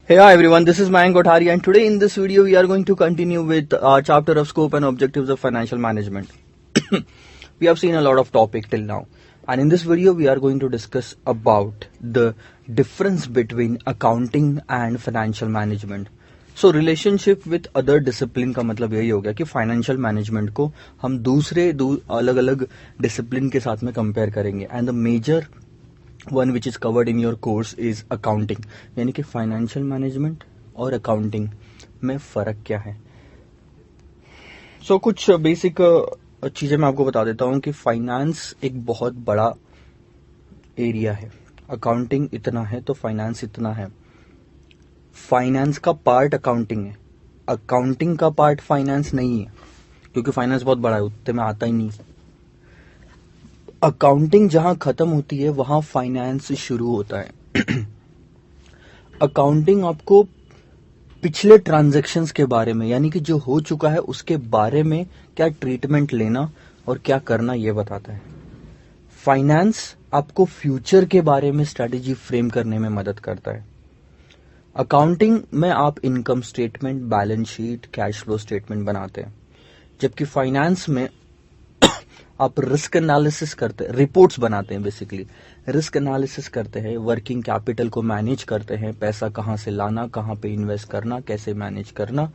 Hey hi everyone, this is Mayank Kothari and today in this video we are going to continue with our chapter of scope and objectives of financial management. We have seen a lot of topic till now and in this video we are going to discuss about the difference between accounting and financial management. So relationship with other discipline का मतलब यही हो गया कि financial management को हम दूसरे अलग अलग डिसिप्लिन के साथ में कंपेयर करेंगे and the major one which is covered in your course is accounting, यानी कि फाइनेंशियल मैनेजमेंट और अकाउंटिंग में फर्क क्या है. कुछ बेसिक चीजें मैं आपको बता देता हूं कि फाइनेंस एक बहुत बड़ा एरिया है. अकाउंटिंग इतना है तो फाइनेंस इतना है. फाइनेंस का पार्ट अकाउंटिंग है, अकाउंटिंग का पार्ट फाइनेंस नहीं है, क्योंकि फाइनेंस बहुत बड़ा है, उतने में आता ही नहीं. अकाउंटिंग जहां खत्म होती है वहां फाइनेंस शुरू होता है. अकाउंटिंग आपको पिछले ट्रांजैक्शंस के बारे में, यानी कि जो हो चुका है उसके बारे में क्या ट्रीटमेंट लेना और क्या करना ये बताता है. फाइनेंस आपको फ्यूचर के बारे में स्ट्रेटेजी फ्रेम करने में मदद करता है. अकाउंटिंग में आप income statement, balance sheet, cash flow statement बनाते हैं, जबकि फाइनेंस में आप रिस्क एनालिसिस करते हैं, रिपोर्ट्स बनाते हैं, बेसिकली रिस्क एनालिसिस करते हैं, वर्किंग कैपिटल को मैनेज करते हैं, पैसा कहां से लाना, कहां पे इन्वेस्ट करना, कैसे मैनेज करना,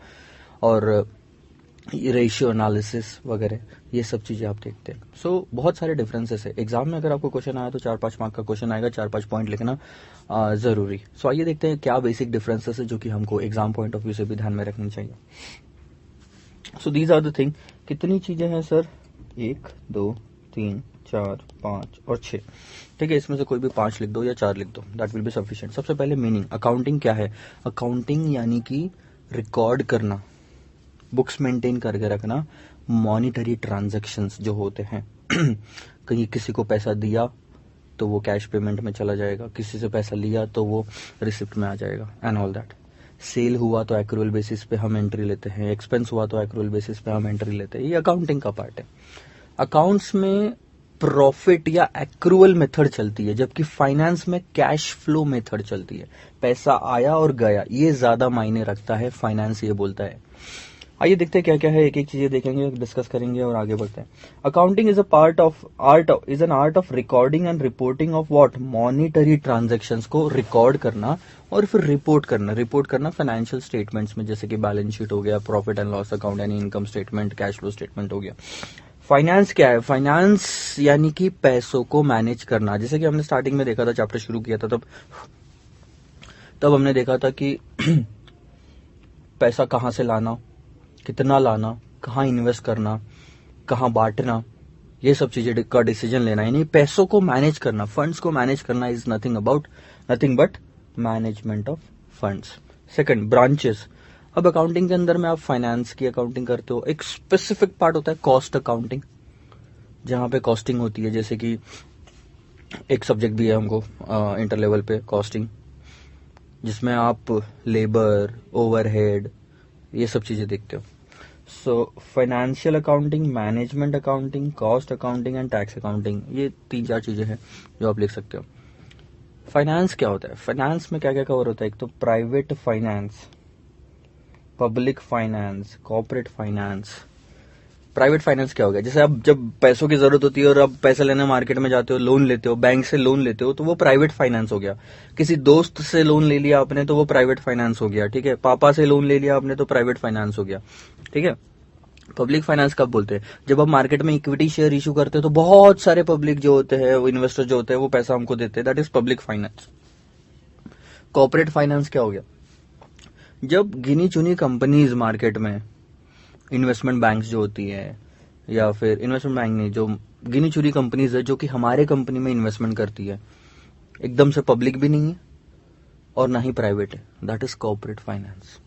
और रेशियो एनालिसिस वगैरह, ये सब चीजें आप देखते हैं. बहुत सारे डिफरेंसेस है. एग्जाम में अगर आपको क्वेश्चन आया तो 4-5 मार्क का क्वेश्चन आएगा, 4-5 पॉइंट लिखना जरूरी. आइए देखते हैं क्या बेसिक डिफरेंसेस है जो कि हमको एग्जाम पॉइंट ऑफ व्यू से भी ध्यान में रखनी चाहिए. These are the thing. कितनी चीजें हैं सर? 1, 2, 3, 4, 5 और 6. ठीक है, इसमें से कोई भी 5 लिख दो या 4 लिख दो, दैट विल बी सफिशिएंट. सबसे पहले मीनिंग. अकाउंटिंग क्या है? अकाउंटिंग यानी कि रिकॉर्ड करना, बुक्स मेंटेन करके रखना, मॉनिटरी ट्रांजैक्शंस जो होते हैं. कहीं किसी को पैसा दिया तो वो कैश पेमेंट में चला जाएगा, किसी से पैसा लिया तो वो रिसिप्ट में आ जाएगा, एंड ऑल दैट. सेल हुआ तो एक्रूअल बेसिस पे हम एंट्री लेते हैं, एक्सपेंस हुआ तो एक्रूअल बेसिस पे हम एंट्री लेते हैं. ये अकाउंटिंग का पार्ट है. अकाउंट्स में प्रॉफिट या एक्रूअल मेथड चलती है, जबकि फाइनेंस में कैश फ्लो मेथड चलती है. पैसा आया और गया, ये ज्यादा मायने रखता है, फाइनेंस ये बोलता है. आइए देखते हैं क्या क्या है, एक एक चीजें देखेंगे, डिस्कस करेंगे और आगे बढ़ते हैं. Accounting is an art of recording and reporting of what? Monetary transactions को रिकॉर्ड करना और फिर रिपोर्ट करना फाइनेंशियल स्टेटमेंट्स में, जैसे कि बैलेंस शीट हो गया, प्रॉफिट एंड लॉस अकाउंट यानी income statement, cash flow statement हो गया. फाइनेंस क्या है? फाइनेंस यानी कि पैसों को मैनेज करना. जैसे कि हमने स्टार्टिंग में देखा था, चैप्टर शुरू किया था, तब हमने देखा था कि पैसा कहां से लाना, कितना लाना, कहां इन्वेस्ट करना, कहां बांटना, ये सब चीजें का डिसीजन लेना, यानी पैसों को मैनेज करना, फंड्स को मैनेज करना is nothing but management of funds. Second, branches. अब अकाउंटिंग के अंदर में आप फाइनेंस की अकाउंटिंग करते हो, एक स्पेसिफिक पार्ट होता है कॉस्ट अकाउंटिंग, जहां पे कॉस्टिंग होती है. जैसे कि एक सब्जेक्ट भी है हमको इंटर लेवल पे, कॉस्टिंग, जिसमें आप लेबर, ओवरहेड, ये सब चीजें देखते हो. Financial accounting, management accounting, cost accounting and tax accounting, ये 3-4 चीजें हैं जो आप लिख सकते हो. फाइनेंस क्या होता है? फाइनेंस में क्या क्या कवर होता है? एक तो private finance, public finance, corporate finance. Private finance क्या हो गया? जैसे आप जब पैसों की जरूरत होती है और आप पैसे लेने मार्केट में जाते हो, लोन लेते हो, बैंक से लोन लेते हो, तो वो प्राइवेट फाइनेंस हो गया. किसी दोस्त से लोन ले लिया आपने तो वो प्राइवेट फाइनेंस हो गया. ठीक है, पापा से लोन ले लिया आपने तो प्राइवेट फाइनेंस हो गया. ठीक है. पब्लिक फाइनेंस कब बोलते हैं? जब आप मार्केट में इक्विटी शेयर इशू करते हैं तो बहुत सारे पब्लिक जो होते हैं, वो इन्वेस्टर जो होते हैं, वो पैसा हमको देते हैं, that is public finance. Corporate finance क्या हो गया? जब गिनी चुनी कंपनीज मार्केट में, इन्वेस्टमेंट बैंक्स जो होती है, या फिर इन्वेस्टमेंट बैंक नहीं, जो गिनी चुनी कंपनीज है जो कि हमारे कंपनी में इन्वेस्टमेंट करती है, एकदम से पब्लिक भी नहीं है और ना ही प्राइवेट है, that is corporate finance.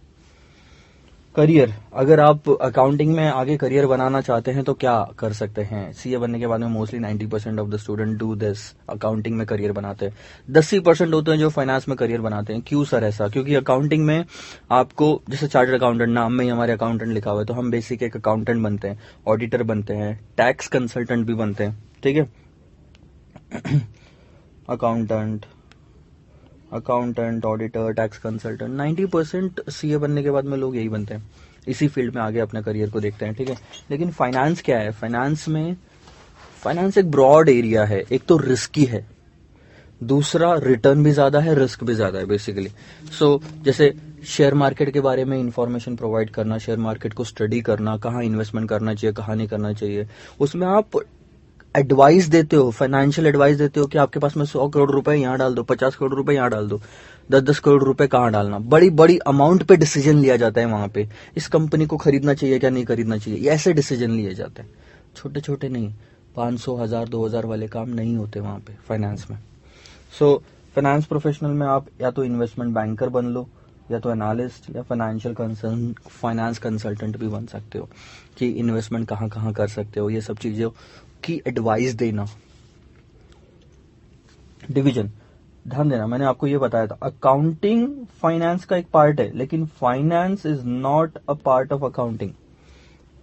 Career. अगर आप अकाउंटिंग में आगे करियर बनाना चाहते हैं तो क्या कर सकते हैं? सीए बनने के बाद में mostly 90% of the student do this, accounting में करियर बनाते हैं. 10% होते हैं जो फाइनेंस में करियर बनाते हैं. क्यों सर ऐसा? क्योंकि अकाउंटिंग में आपको, जैसे चार्टर्ड अकाउंटेंट, नाम में ही हमारे अकाउंटेंट लिखा हुआ है, तो हम बेसिक एक अकाउंटेंट बनते हैं, ऑडिटर बनते हैं, टैक्स कंसल्टेंट भी बनते हैं. ठीक है. Accountant, auditor, tax consultant, 90% CA बनने के बाद में लोग यही बनते हैं, इसी फील्ड में आगे अपने करियर को देखते हैं, ठीक है। लेकिन फाइनेंस क्या है? फाइनेंस एक ब्रॉड एरिया है। एक तो रिस्की है, दूसरा रिटर्न भी ज्यादा है, रिस्क भी ज्यादा है बेसिकली। सो जैसे शेयर मार्केट के बारे में इंफॉर्मेशन प्रोवाइड करना, शेयर मार्केट को स्टडी करना, कहाँ इन्वेस्टमेंट करना चाहिए, कहाँ नहीं करना चाहिए, उसमें आप एडवाइस देते हो, फाइनेंशियल एडवाइस देते हो कि आपके पास में 100 करोड़ रुपए यहाँ डाल दो, 50 करोड़ रुपए यहाँ डाल दो, 10-10 करोड़ रुपए कहाँ डालना, बड़ी बड़ी अमाउंट पे डिसीजन लिया जाता है वहां पे। इस कंपनी को खरीदना चाहिए क्या नहीं खरीदना चाहिए, ये ऐसे डिसीजन लिए जाते हैं, छोटे छोटे नहीं। 500, 1000, 2000 वाले काम नहीं होते वहां पे फाइनेंस में। सो फाइनेंस प्रोफेशनल में आप या तो इन्वेस्टमेंट बैंकर बन लो, या तो एनालिस्ट, या फाइनेंस कंसल्टेंट भी बन सकते हो, कि इन्वेस्टमेंट कहाँ कहाँ कर सकते हो, ये सब चीजों की एडवाइस देना। डिवीजन, ध्यान देना, मैंने आपको ये बताया था, अकाउंटिंग फाइनेंस का एक पार्ट है, लेकिन finance is not a part of accounting.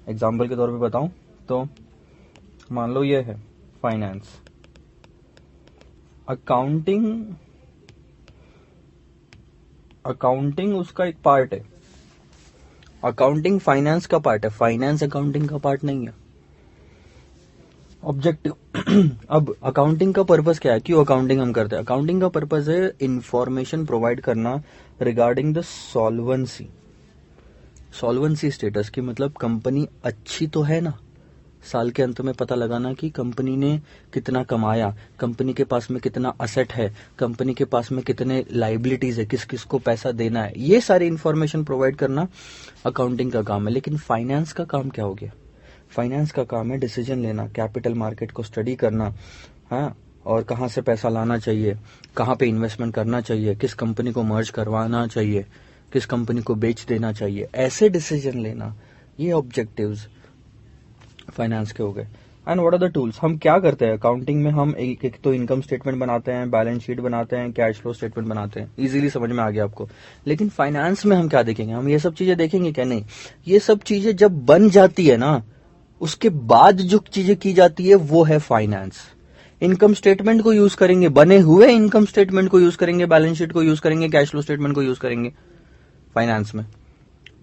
Example के तौर पे बताऊं तो मान लो ये है फाइनेंस, अकाउंटिंग उसका एक पार्ट है, अकाउंटिंग फाइनेंस का पार्ट है, फाइनेंस अकाउंटिंग का पार्ट नहीं है। ऑब्जेक्टिव अब अकाउंटिंग का पर्पस क्या है, क्यों अकाउंटिंग हम करते हैं? अकाउंटिंग का पर्पस है इंफॉर्मेशन प्रोवाइड करना रिगार्डिंग द सॉल्वेंसी स्टेटस की, मतलब कंपनी अच्छी तो है ना, साल के अंत में पता लगाना कि कंपनी ने कितना कमाया, कंपनी के पास में कितना असेट है, कंपनी के पास में कितने लाइबिलिटीज है, किस किस को पैसा देना है, ये सारी इंफॉर्मेशन प्रोवाइड करना अकाउंटिंग का काम है। लेकिन फाइनेंस का काम क्या हो गया? फाइनेंस का काम है डिसीजन लेना, कैपिटल मार्केट को स्टडी करना, हाँ, और कहाँ से पैसा लाना चाहिए, कहाँ पे इन्वेस्टमेंट करना चाहिए, किस कंपनी को मर्ज करवाना चाहिए, किस कंपनी को बेच देना चाहिए, ऐसे डिसीजन लेना, ये ऑब्जेक्टिव्स फाइनेंस के हो गए। And what are the tools? हम क्या करते हैं अकाउंटिंग में? हम एक तो इनकम स्टेटमेंट बनाते हैं, बैलेंस शीट बनाते हैं, कैश फ्लो स्टेटमेंट बनाते हैं, इजीली समझ में आ गया आपको। लेकिन फाइनेंस में हम क्या देखेंगे? हम ये सब चीजें देखेंगे क्या? नहीं, ये सब चीजें जब बन जाती है ना, उसके बाद जो चीजें की जाती है वो है फाइनेंस। इनकम स्टेटमेंट को यूज करेंगे, बने हुए इनकम स्टेटमेंट को यूज करेंगे, बैलेंस शीट को यूज करेंगे, कैश फ्लो स्टेटमेंट को यूज करेंगे फाइनेंस में।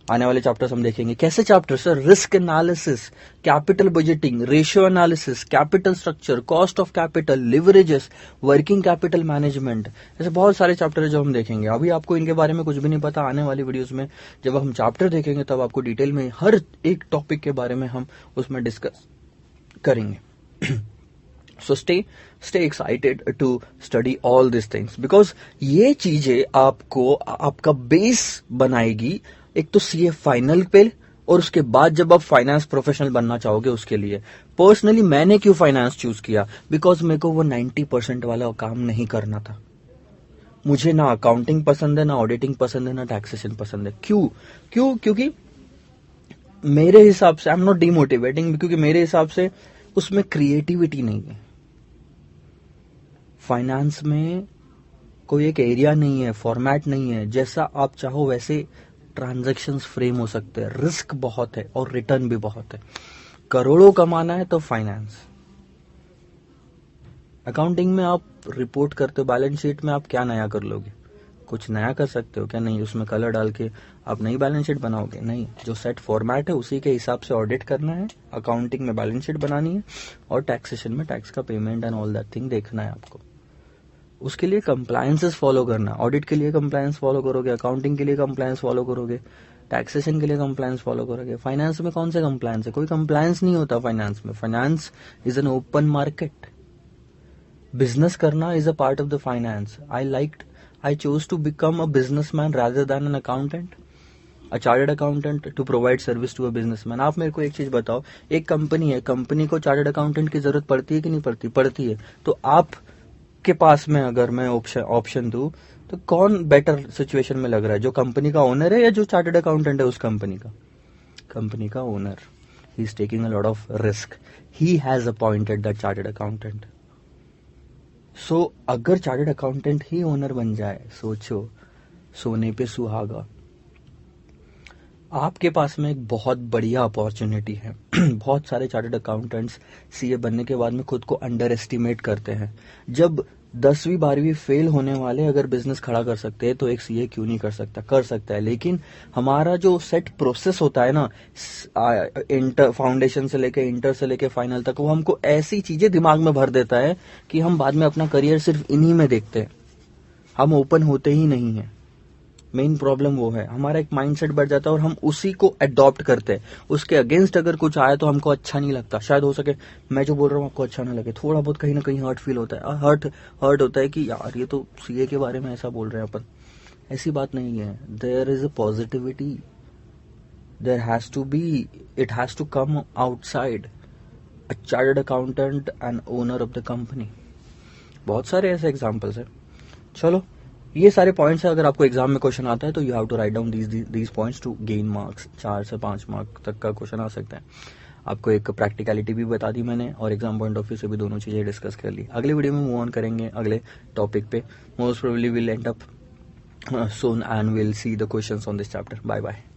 आने वाले चैप्टर्स हम देखेंगे। कैसे chapter sir? Risk analysis, capital budgeting, ratio analysis, capital structure, cost of capital, leverages, working capital management, ऐसे बहुत सारे चैप्टर है जो हम देखेंगे। अभी आपको इनके बारे में कुछ भी नहीं पता, आने वाली वीडियोस में जब हम चैप्टर देखेंगे तब आपको डिटेल में हर एक टॉपिक के बारे में हम उसमें डिस्कस करेंगे। So stay excited to study all this things, because ये चीजें आपको आपका बेस बनाएगी, एक तो सीए फाइनल पे, और उसके बाद जब आप फाइनेंस प्रोफेशनल बनना चाहोगे उसके लिए। पर्सनली मैंने क्यों फाइनेंस चूज किया? बिकॉज मेरे को वो 90% वाला काम नहीं करना था। मुझे ना अकाउंटिंग पसंद है, ना ऑडिटिंग पसंद है, ना टैक्सेशन पसंद है। क्योंकि मेरे हिसाब से, आई एम नॉट डिमोटिवेटिंग, क्योंकि मेरे हिसाब से उसमें क्रिएटिविटी नहीं है। फाइनेंस में कोई एक एरिया नहीं है, फॉर्मेट नहीं है, जैसा आप चाहो वैसे ट्रांजैक्शंस फ्रेम हो सकते हैं, रिस्क बहुत है और रिटर्न भी बहुत है। करोड़ों कमाना है तो फाइनेंस। अकाउंटिंग में आप रिपोर्ट करते हो, बैलेंस शीट में आप क्या नया कर लोगे? कुछ नया कर सकते हो क्या? नहीं। उसमें कलर डाल के आप नई बैलेंस शीट बनाओगे? नहीं। जो सेट फॉर्मेट है उसी के हिसाब से ऑडिट करना है, अकाउंटिंग में बैलेंस शीट बनानी है, और टैक्सेशन में टैक्स का payment and all that thing देखना है आपको। उसके लिए कंप्लायंसेस फॉलो करना, ऑडिट के लिए कंप्लायंस फॉलो करोगे, अकाउंटिंग के लिए कंप्लायंस फॉलो करोगे, टैक्सेशन के लिए कंप्लायंस फॉलो करोगे। फाइनेंस में कौन से कंप्लायंस है? कोई कंप्लायंस नहीं होता फाइनेंस में। Finance is an open market. Business करना is a part of the finance. I chose to become a businessman rather than an accountant, a chartered accountant to provide service to a businessman. आप मेरे को एक चीज बताओ, एक company है, company को चार्टर्ड अकाउंटेंट की जरूरत पड़ती है कि नहीं पड़ती? पड़ती है। तो आप के पास में अगर मैं ऑप्शन दूं तो कौन बेटर सिचुएशन में लग रहा है? जो कंपनी का ओनर है या जो चार्टर्ड अकाउंटेंट है उस कंपनी का? कंपनी का owner. He is taking a lot of risk, he has appointed that chartered accountant. So अगर चार्टर्ड अकाउंटेंट ही ओनर बन जाए, सोचो, सोने पे सुहागा। आपके पास में एक बहुत बढ़िया अपॉर्चुनिटी है। बहुत सारे चार्टर्ड अकाउंटेंट्स सीए बनने के बाद में खुद को अंडर एस्टिमेट करते हैं। जब 10वीं 12वीं फेल होने वाले अगर बिजनेस खड़ा कर सकते हैं तो एक सीए क्यों नहीं कर सकता? कर सकता है, लेकिन हमारा जो सेट प्रोसेस होता है ना, इंटर फाउंडेशन से लेके इंटर से लेके फाइनल तक, वो हमको ऐसी चीजें दिमाग में भर देता है कि हम बाद में अपना करियर सिर्फ इन्हीं में देखते हैं, हम ओपन होते ही नहीं है। मेन प्रॉब्लम वो है, हमारा एक माइंडसेट बढ़ जाता है और हम उसी को अडॉप्ट करते हैं। उसके अगेंस्ट अगर कुछ आए तो हमको अच्छा नहीं लगता। शायद हो सके मैं जो बोल रहा हूँ आपको अच्छा ना लगे, थोड़ा बहुत कहीं ना कहीं हर्ट फील होता है, हर्ट होता है कि यार ये तो सीए के बारे में ऐसा बोल रहे हैं अपन। ऐसी बात नहीं है। There is a positivity, there has to be, it has to come outside a chartered accountant and owner of the company. बहुत सारे ऐसे एग्जाम्पल्स है। चलो, ये सारे पॉइंट्स है। अगर आपको एग्जाम में क्वेश्चन आता है तो you have to write down these points to gain marks. 4 से 5 मार्क तक का क्वेश्चन आ सकता है। आपको एक प्रैक्टिकलिटी भी बता दी मैंने और एग्जाम पॉइंट ऑफ व्यू से भी दोनों चीजें डिस्कस कर ली। अगले वीडियो में मूव ऑन करेंगे अगले टॉपिक पे। Most probably will and up soon and we'll see the questions on this chapter. Bye bye.